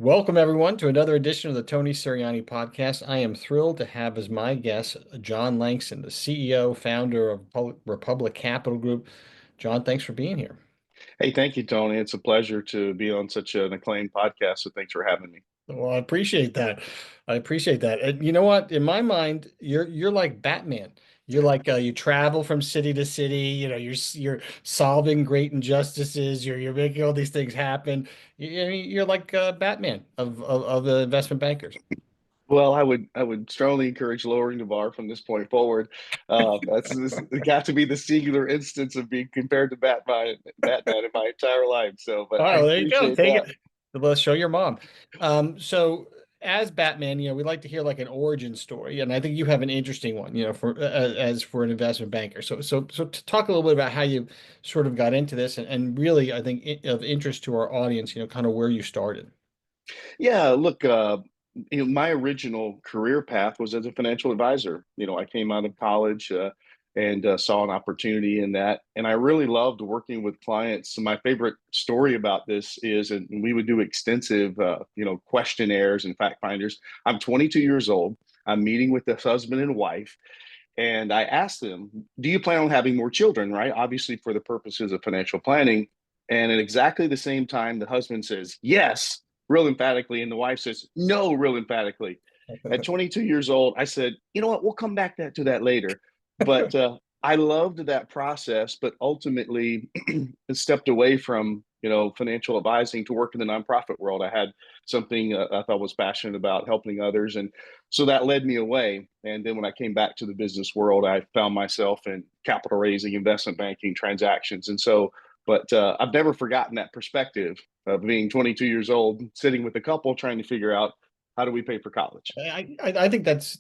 Welcome, everyone, to another edition of the Tony Sirianni podcast. I am thrilled to have as my guest John Langston, the CEO, founder of Republic Capital Group. John, thanks for being here. Hey, thank you, Tony. It's a pleasure to be on such an acclaimed podcast. So thanks for having me. Well, I appreciate that. I appreciate that. And you know what? In my mind, you're like Batman. You're like you travel from city to city. You're solving great injustices. You're making all these things happen. You're like Batman of the investment bankers. Well, I would strongly encourage lowering the bar from this point forward. This got to be the singular instance of being compared to Batman in my entire life. So, but I Oh, there you go. appreciate Take that. it. Let's show your mom. So as Batman, we like to hear like an origin story, and I think you have an interesting one, for as for an investment banker. So to talk a little bit about how you sort of got into this, and really, I think of interest to our audience, kind of where you started. Yeah, look, my original career path was as a financial advisor. I came out of college and saw an opportunity in that, and I really loved working with clients. So my favorite story about this is, and we would do extensive, questionnaires and fact finders. I'm 22 years old. I'm meeting with this husband and wife, and I asked them, "Do you plan on having more children?" Right, obviously for the purposes of financial planning. And at exactly the same time, the husband says, "Yes," real emphatically, and the wife says, "No," real emphatically. At 22 years old, I said, "You know what? We'll come back to that later." But I loved that process, but ultimately stepped away from financial advising to work in the nonprofit world. I had something I thought was passionate about helping others, and so that led me away. And then when I came back to the business world, I found myself in capital raising, investment banking, transactions, and so. But I've never forgotten that perspective of being 22 years old, sitting with a couple, trying to figure out how do we pay for college. I think that's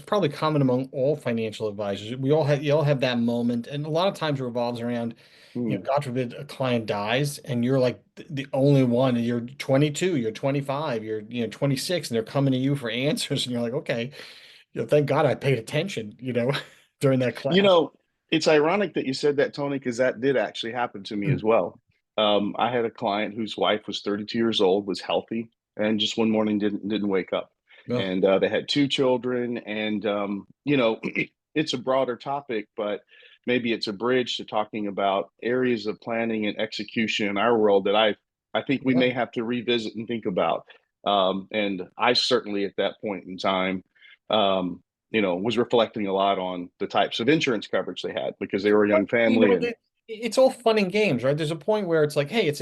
probably common among all financial advisors. You all have that moment, and a lot of times it revolves around, Hmm. God forbid a client dies, and you're like the only one. And you're 22, you're 25, you're 26, and they're coming to you for answers, and you're like, okay, thank God I paid attention, during that You class. know, it's ironic that you said that, Tony, because that did actually happen to me as well. I had a client whose wife was 32 years old, was healthy, and just one morning didn't wake up. Ugh. And they had two children, and it's a broader topic, but maybe it's a bridge to talking about areas of planning and execution in our world that I think we Yeah. may have to revisit and think about. And I certainly at that point in time. Um, was reflecting a lot on the types of insurance coverage they had because they were a But young family and it's all fun and games, right? There's a point where it's like, hey,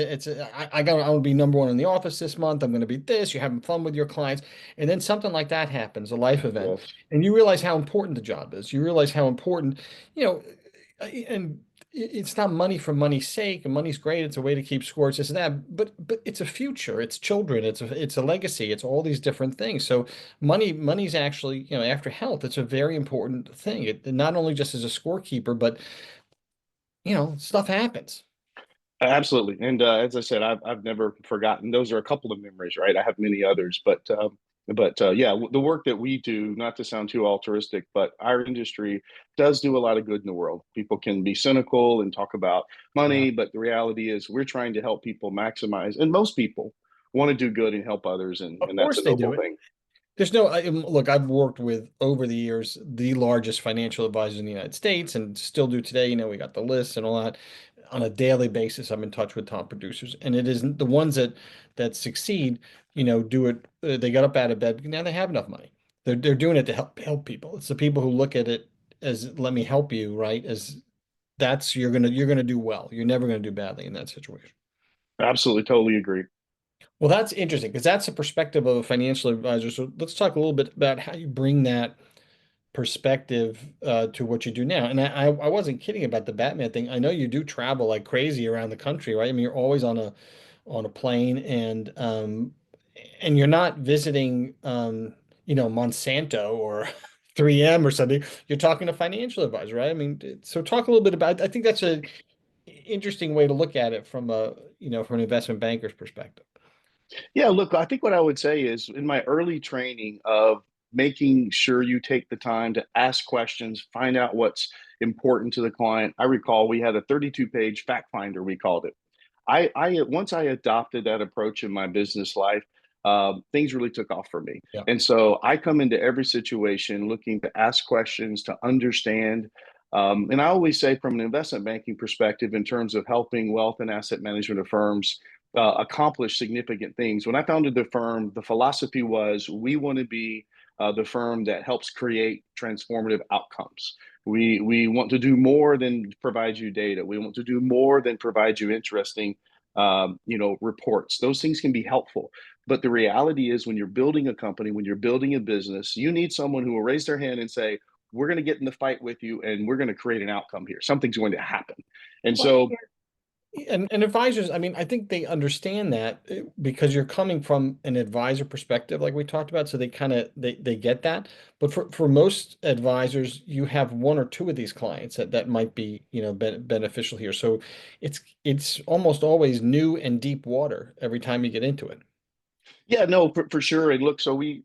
I'm gonna be number one in the office this month. I'm gonna be this. You're having fun with your clients, and then something like that happens, a life event, yes, and you realize how important the job is. You realize how important, you know, and it's not money for money's sake, and money's great. It's a way to keep scores, this and that. But it's a future. It's children. It's a legacy. It's all these different things. So money's actually, after health, it's a very important thing. It not only just as a scorekeeper, but stuff happens. absolutely. And as I said, I've never forgotten. Those are a couple of memories, right? I have many others, but yeah, the work that we do, not to sound too altruistic, but our industry does do a lot of good in the world. People can be cynical and talk about Yeah, money, but the reality is we're trying to help people maximize, and most people want to do good and help others, of and that's a course they do noble it. thing. Look, I've worked with over the years the largest financial advisors in the United States and still do today. We got the lists and all that. On a daily basis, I'm in touch with top producers, and it isn't the ones that succeed, do it. They got up out of bed. Now they have enough money. They're doing it to help people. It's the people who look at it as let me help you, right? As that's you're gonna do well. You're never gonna do badly in that situation. Absolutely, totally agree. Well, that's interesting because that's the perspective of a financial advisor. So let's talk a little bit about how you bring that perspective to what you do now. And I wasn't kidding about the Batman thing. I know you do travel like crazy around the country, right? I mean, you're always on a plane, and you're not visiting Monsanto or 3M or something. You're talking to financial advisor, right? I mean, so talk a little bit about. I think that's a interesting way to look at it from an investment banker's perspective. Yeah, look, I think what I would say is in my early training of making sure you take the time to ask questions, find out what's important to the client. I recall we had a 32-page fact finder, we called it. I once I adopted that approach in my business life, things really took off for me. Yeah. And so I come into every situation looking to ask questions, to understand. And I always say, from an investment banking perspective, in terms of helping wealth and asset management firms accomplish significant things. When I founded the firm, the philosophy was we want to be the firm that helps create transformative outcomes. We want to do more than provide you data. We want to do more than provide you interesting, reports. Those things can be helpful, but the reality is, when you're building a company, when you're building a business, you need someone who will raise their hand and say, "We're going to get in the fight with you, and we're going to create an outcome here. Something's going to happen." And Well, so, and advisors, I mean, I think they understand that because you're coming from an advisor perspective, like we talked about, so they kind of they get that. But for most advisors, you have one or two of these clients that might be, beneficial here. So it's almost always new and deep water every time you get into it. yeah, no, for sure. And look, so in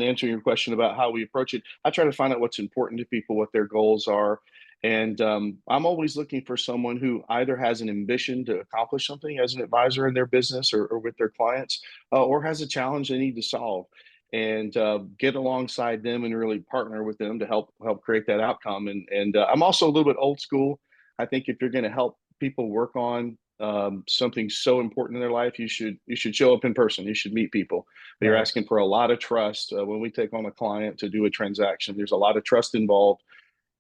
answering your question about how we approach it, I try to find out what's important to people, what their goals are. And I'm always looking for someone who either has an ambition to accomplish something as an advisor in their business or with their clients, or has a challenge they need to solve, and get alongside them and really partner with them to help create that outcome. And I'm also a little bit old school. I think if you're going to help people work on something so important in their life, you should show up in person. You should meet people. You're Right. asking for a lot of trust when we take on a client to do a transaction. There's a lot of trust involved,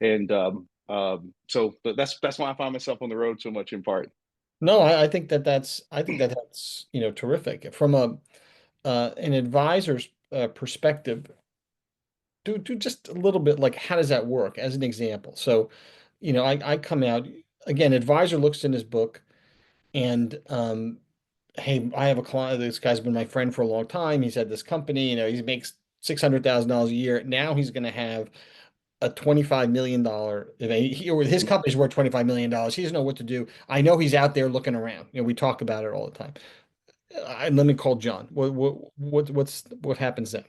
and so that's why I find myself on the road so much, in part. No, I think that that's, terrific. From an advisor's perspective, do just a little bit, like, how does that work as an example? So, I come out again, advisor looks in his book and hey, I have a client, this guy's been my friend for a long time. He's had this company, he makes $600,000 a year. Now he's going to have a $25 million event. Or his company's worth $25 million. He doesn't know what to do. I know he's out there looking around. We talk about it all the time. Let me call John. What happens then?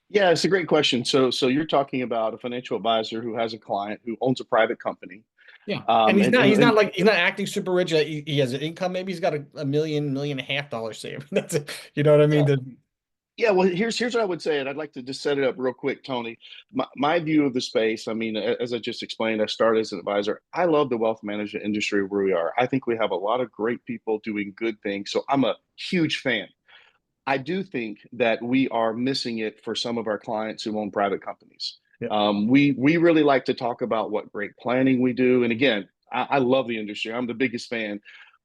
Yeah, it's a great question. So you're talking about a financial advisor who has a client who owns a private company. Yeah. And Um, he's and, not and, he's not and like he's not acting super rich. He has an income. Maybe he's got a million and a half dollars saved. That's it. You know what I mean? yeah, Yeah, well, here's what I would say, and I'd like to just set it up real quick, Tony. My view of the space, I mean, as I just explained, I started as an advisor. I love the wealth management industry where we are. I think we have a lot of great people doing good things, so I'm a huge fan. I do think that we are missing it for some of our clients who own private companies. Yeah. We really like to talk about what great planning we do, and again, I love the industry. I'm the biggest fan,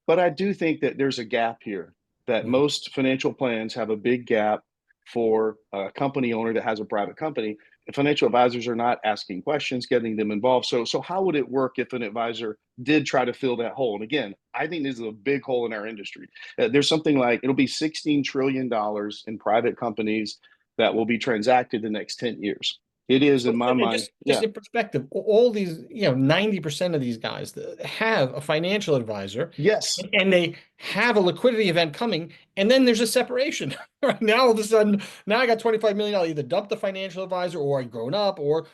but I do think that there's a gap here. That Mhm. most financial plans have a big gap for a company owner that has a private company. And financial advisors are not asking questions, getting them involved. So how would it work if an advisor did try to fill that hole? And again, I think this is a big hole in our industry. There's something like it'll be $16 trillion in private companies that will be transacted the next 10 years. It is, So in my mind. just Yeah. in perspective, all these, 90% of these guys that have a financial advisor Yes. and they have a liquidity event coming, and then there's a separation. Right now, all of a sudden, now I got $25 million. I'll either dump the financial advisor or I've grown up, or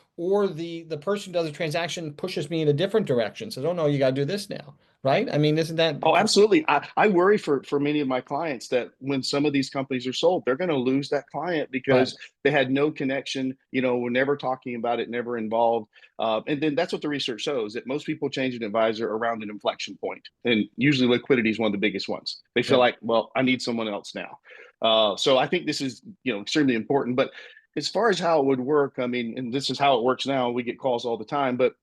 the person who does a transaction pushes me in a different direction. Says, oh no, you gotta do this now. Right? I mean, isn't that Oh, absolutely. I worry for many of my clients that when some of these companies are sold, they're going to lose that client right? because they had no connection. We're never talking about it, never involved. And then that's what the research shows, that most people change an advisor around an inflection point. And usually liquidity is one of the biggest ones. They feel Yeah. like, well, I need someone else now. So I think this is, extremely important. But as far as how it would work, I mean, and this is how it works now, we get calls all the time, but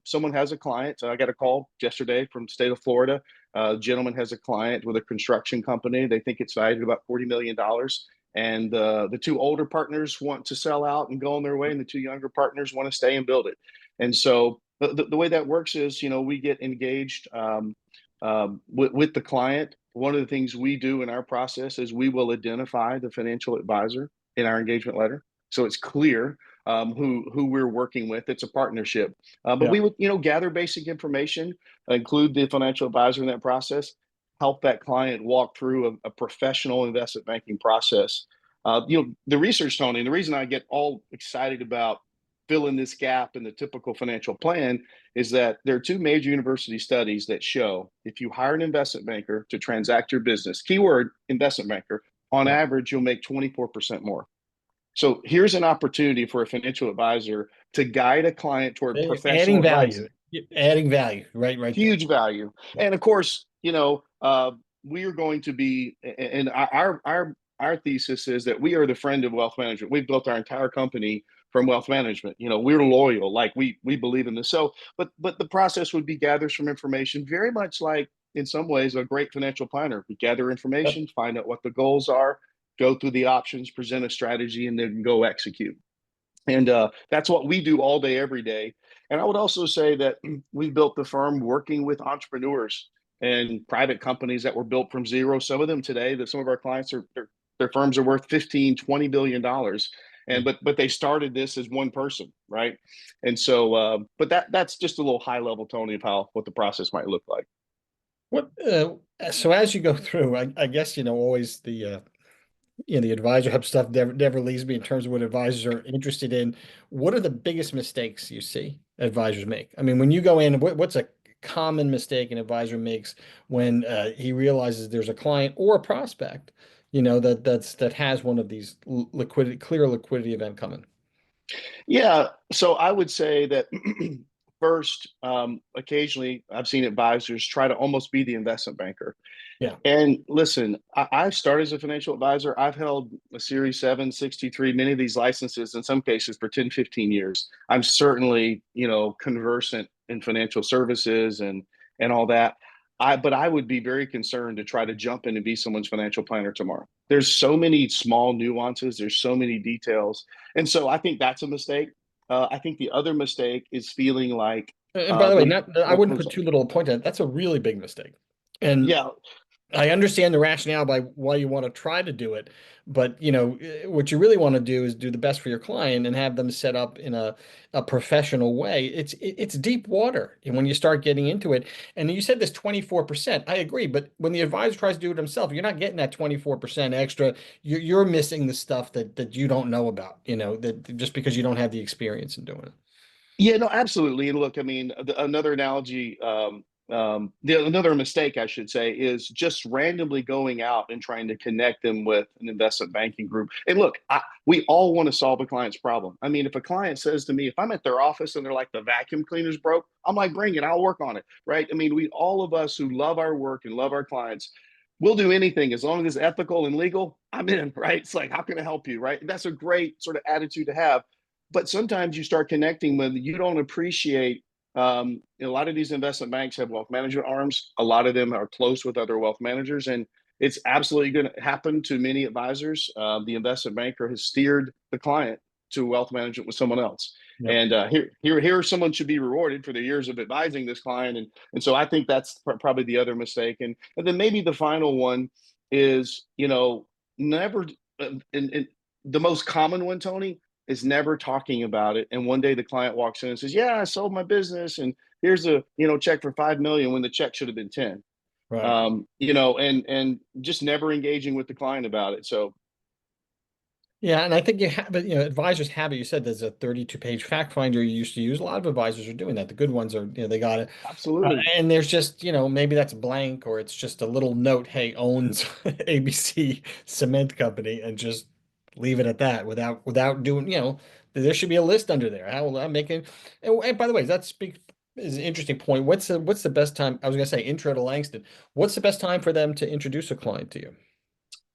someone has a client. I got a call yesterday from the state of Florida. A gentleman has a client with a construction company. They think it's valued at about $40 million. And the two older partners want to sell out and go on their way, and the two younger partners want to stay and build it. And so the way that works is, we get engaged with the client. One of the things we do in our process is we will identify the financial advisor in our engagement letter, so it's clear who we're working with. It's a partnership, but Yeah. we would gather basic information, include the financial advisor in that process, help that client walk through a professional investment banking process. The research, Tony, and the reason I get all excited about fill in this gap in the typical financial plan is that there are two major university studies that show if you hire an investment banker to transact your business, keyword investment banker, on Yeah. average, you'll make 24% more. So here's an opportunity for a financial advisor to guide a client toward professional Adding advice. value, adding value, right there. Huge value. Yeah. And of course, we are going to be, and our thesis is that we are the friend of wealth management. We've built our entire company from wealth management. We're loyal, like we believe in this. So, but the process would be gather some information, very much like in some ways a great financial planner. We gather Yep. information, find out what the goals are, go through the options, present a strategy, and then go execute. And that's what we do all day, every day. And I would also say that we've built the firm working with entrepreneurs and private companies that were built from zero. Some of them today, that some of our clients are their firms are worth 15, $20 billion. Yeah. But they started this as one person, right? And so, but that's just a little high level, Tony, of how what the process might look like. What, so as you go through, I guess, always the advisor hub stuff never leaves me in terms of what advisors are interested in. What are the biggest mistakes you see advisors make? I mean, when you go in, what's a common mistake an advisor makes when he realizes there's a client or a prospect, that has one of these clear liquidity event coming? Yeah. So I would say that first, occasionally I've seen advisors try to almost be the investment banker. Yeah. And listen, I've started as a financial advisor. I've held a Series 7, 63, many of these licenses, in some cases for 10, 15 years. I'm certainly, conversant in financial services and all that. But I would be very concerned to try to jump in and be someone's financial planner tomorrow. There's so many small nuances. There's so many details. And so I think that's a mistake. I think the other mistake is feeling like And by the way, the, not I oh, wouldn't I'm put sorry. too little a point on it. That's a really big mistake. And Yeah. I understand the rationale by why you want to try to do it, but what you really want to do is do the best for your client and have them set up in a professional way. It's deep water, and when you start getting into it, and you said this 24%, I agree, but when the advisor tries to do it himself, you're not getting that 24% extra. You're missing the stuff that you don't know about, that just because you don't have the experience in doing it. Yeah, no, absolutely. And look, I mean, another analogy, another mistake, I should say, is just randomly going out and trying to connect them with an investment banking group. And look, we all want to solve a client's problem. I mean, if a client says to me, if I'm at their office and they're like, the vacuum cleaner's broke, I'm like, bring it, I'll work on it. Right. I mean, all of us who love our work and love our clients, we'll do anything as long as it's ethical and legal. I'm in, right? It's like, how can I help you? Right. And that's a great sort of attitude to have. But sometimes you start connecting with, you don't appreciate, a lot of these investment banks have wealth management arms. A lot of them are close with other wealth managers, and it's absolutely going to happen to many advisors. The investment banker has steered the client to wealth management with someone else. Yep. And here, someone should be rewarded for the years of advising this client, and so I think that's probably the other mistake. And then maybe the final one is, never. And the most common one, Tony, is never talking about it. And one day the client walks in and says, "Yeah, I sold my business, and here's a check for 5 million when the check should have been 10." Right. And just never engaging with the client about it. So Yeah, and I think advisors have it. You said there's a 32-page fact finder you used to use. A lot of advisors are doing that. The good ones are, they got it. absolutely. And there's just, maybe that's blank or it's just a little note, hey, owns ABC Cement Company, and just leave it at that without doing, there should be a list under there. How will I make it? And by the way, is an interesting point. What's the best time? I was gonna say intro to Langston. What's the best time for them to introduce a client to you?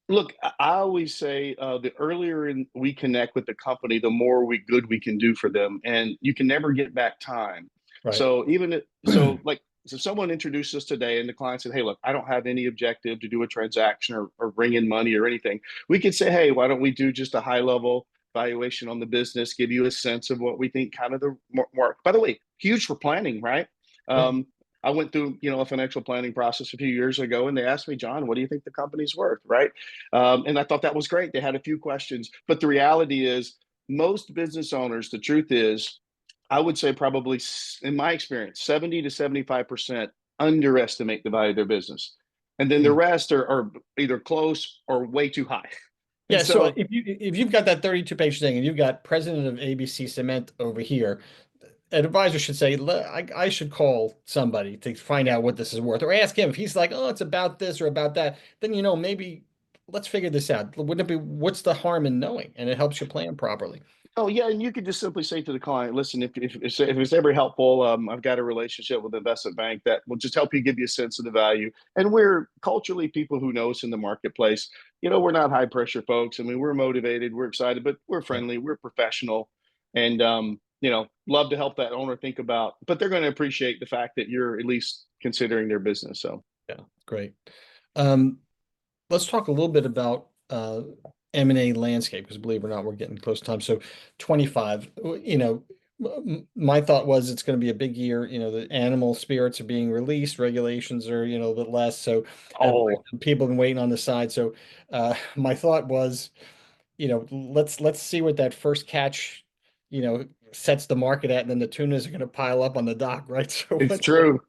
Look, I always say the earlier we connect with the company, the more good we can do for them, and you can never get back time. Right. So like, so someone introduced us today, and the client said, "Hey, look, I don't have any objective to do a transaction or bring in money or anything." We could say, "Hey, why don't we do just a high level valuation on the business, give you a sense of what we think kind of the more." By the way, huge for planning, right? Yeah. Um, I went through, a financial planning process a few years ago, and they asked me, "John, what do you think the company's worth?" Right? And I thought that was great. They had a few questions, but the reality is, most business owners, the truth is, I would say probably, in my experience, 70 to 75% underestimate the value of their business. And then the Hmm. rest are either close or way too high. And Yeah, so so, if you've got that 32 page thing and you've got president of ABC Cement over here, an advisor should say, I should call somebody to find out what this is worth, or ask him if he's like, oh, it's about this or about that. Then maybe let's figure this out. Wouldn't it be what's the harm in knowing? And it helps you plan properly. oh yeah, and you could just simply say to the client, listen, if it's ever helpful, I've got a relationship with an investment bank that will just help you give you a sense of the value. And we're culturally people who know us in the marketplace. We're not high pressure folks. I mean, we're motivated, we're excited, but we're Yeah, friendly, we're professional, and love to help that owner think about. But they're going to appreciate the fact that you're at least considering their business. So yeah, great. Um, let's talk a little bit about M&A landscape because believe it or not, we're getting close to time. So 25, my thought was it's going to be a big year. The animal spirits are being released, regulations are, a bit less. So oh, people have been waiting on the side. So my thought was, let's see what that first catch, sets the market at, and then the tunas are going to pile up on the dock, right? So it's true.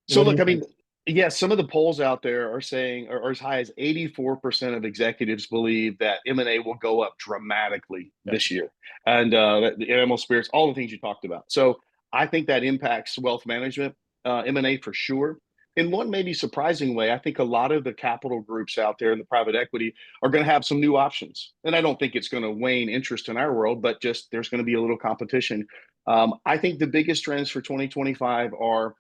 So what do look, you I think? mean, yeah, some of the polls out there are saying, or as high as 84% of executives believe that M&A will go up dramatically Yeah. this year, and the animal spirits, all the things you talked about. So I think that impacts wealth management, M&A for sure. In one maybe surprising way, I think a lot of the capital groups out there in the private equity are going to have some new options, and I don't think it's going to wane interest in our world, but just there's going to be a little competition. I think the biggest trends for 2025 are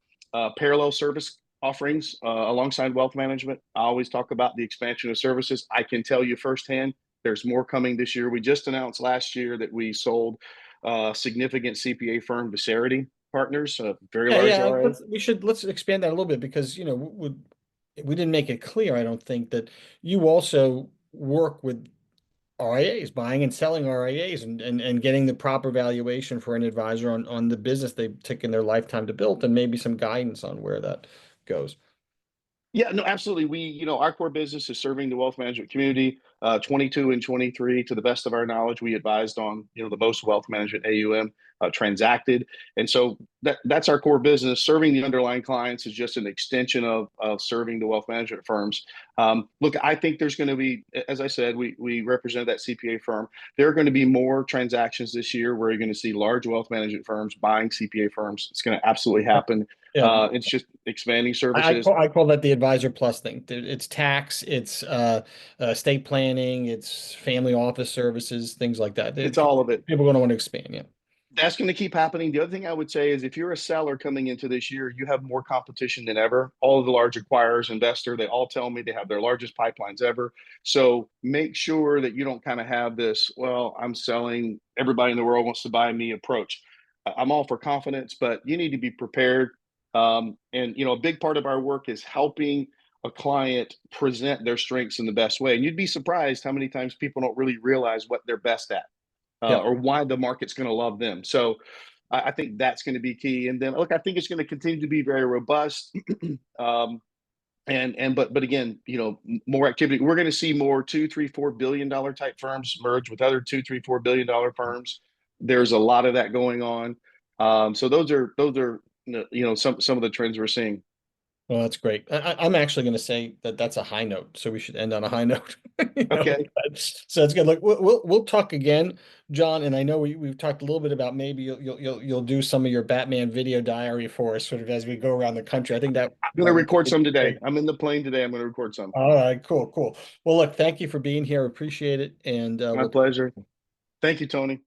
parallel service offerings alongside wealth management. I always talk about the expansion of services. I can tell you firsthand, there's more coming this year. We just announced last year that we sold a significant CPA firm to Sirianni Partners, a very Yeah, large yeah. RA. Let's expand that a little bit because we didn't make it clear, I don't think, that you also work with RIAs, buying and selling RIAs and getting the proper valuation for an advisor on the business they've taken their lifetime to build, and maybe some guidance on where that goes. Yeah, no, absolutely. Our core business is serving the wealth management community. 22 and 23, to the best of our knowledge, we advised on, the most wealth management AUM transacted. And so that's our core business. Serving the underlying clients is just an extension of serving the wealth management firms. Look, I think there's going to be, as I said, we represent that CPA firm. There are going to be more transactions this year where you're going to see large wealth management firms buying CPA firms. It's going to absolutely happen. Yeah, It's just expanding I services. call I call that the advisor plus thing. It's tax, it's estate planning, it's family office services, things like that. It's all of it. People are going to want to expand. Yeah, That's going to keep happening. The other thing I would say is if you're a seller coming into this year, you have more competition than ever. All of the large acquirers, investor, they all tell me they have their largest pipelines ever. So make sure that you don't kind of have this, well, I'm selling, everybody in the world wants to buy me approach. I'm all for confidence, but you need to be prepared. And a big part of our work is helping a client present their strengths in the best way. And you'd be surprised how many times people don't really realize what they're best at yeah. or why the market's going to love them. So I think that's going to be key. And then look, I think it's going to continue to be very robust. But again, more activity. We're going to see more 2, 3, $4 billion type firms merge with other 2, 3, $4 billion firms. There's a lot of that going on. So those are some of the trends we're seeing. Well, that's great. I'm actually going to say that that's a high note, so we should end on a high note. Okay. So that's good. Look, we'll talk again, John. And I know we've talked a little bit about maybe you'll do some of your Batman video diary for us, sort of as we go around the country. I think that I'm going to might record be some today. great. I'm in the plane today. I'm going to record some. All right, cool, cool. Well, look, thank you for being here. Appreciate it, and My we'll. pleasure. Thank you, Tony.